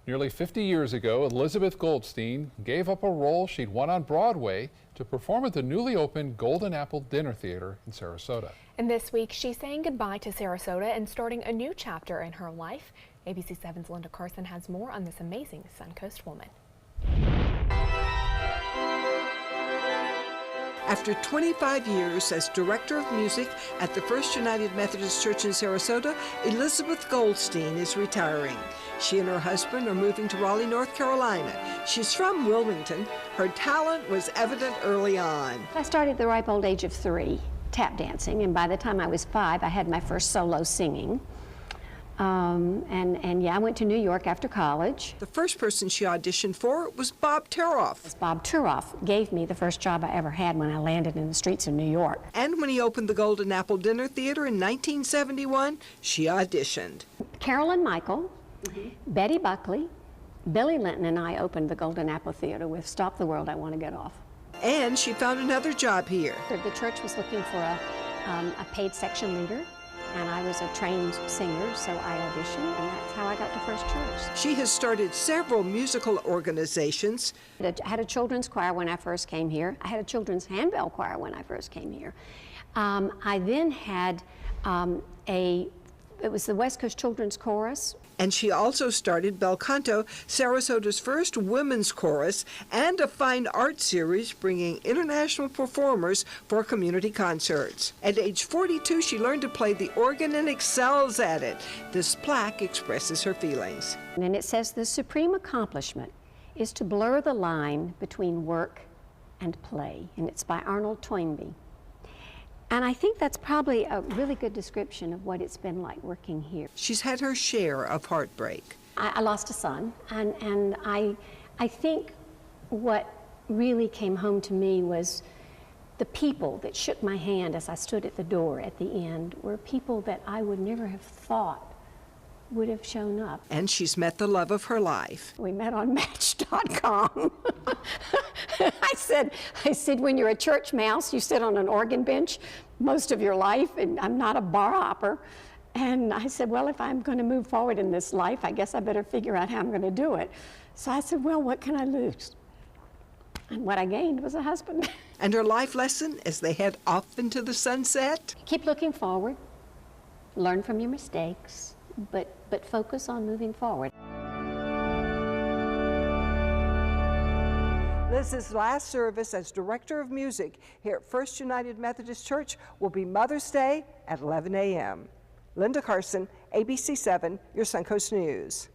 Nearly 50 years ago, Elizabeth Goldstein gave up a role she'd won on Broadway to perform at the newly opened Golden Apple Dinner Theater in Sarasota. And this week, she's saying goodbye to Sarasota and starting a new chapter in her life. ABC 7's Linda Carson has more on this amazing Suncoast woman. After 25 years as Director of Music at the First United Methodist Church in Sarasota, Elizabeth Goldstein is retiring. She and her husband are moving to Raleigh, North Carolina. She's from Wilmington. Her talent was evident early on. I started at the ripe old age of 3, tap dancing, and by the time I was 5, I had my first solo singing. Yeah, I went to New York after college. The first person she auditioned for was Bob Turoff. Bob Turoff gave me the first job I ever had when I landed in the streets of New York. And when he opened the Golden Apple Dinner Theater in 1971, she auditioned. Carolyn Michael, Betty Buckley, Billy Linton, and I opened the Golden Apple Theater with Stop the World, I Want to Get Off. And she found another job here. The church was looking for a paid section leader, and I was a trained singer, so I auditioned, and that's how I got to First Church. She has started several musical organizations. I had a children's choir when I first came here. I had a children's handbell choir when I first came here. I then had it was the West Coast Children's Chorus. And she also started Bel Canto, Sarasota's first women's chorus, and a fine art series bringing international performers for community concerts. At age 42, she learned to play the organ and excels at it. This plaque expresses her feelings. And it says, the supreme accomplishment is to blur the line between work and play. And it's by Arnold Toynbee. And I think that's probably a really good description of what it's been like working here. She's had her share of heartbreak. I lost a son, and I think what really came home to me was the people that shook my hand as I stood at the door at the end were people that I would never have thought would have shown up. And she's met the love of her life. We met on Match.com. I said, when you're a church mouse, you sit on an organ bench most of your life, and I'm not a bar hopper. And I said, well, if I'm going to move forward in this life, I guess I better figure out how I'm going to do it. So I said, well, what can I lose? And what I gained was a husband. And her life lesson as they head off into the sunset? Keep looking forward, learn from your mistakes, but focus on moving forward. Liz's last service as Director of Music here at First United Methodist Church will be Mother's Day at 11 a.m. Linda Carson, ABC 7, your Suncoast News.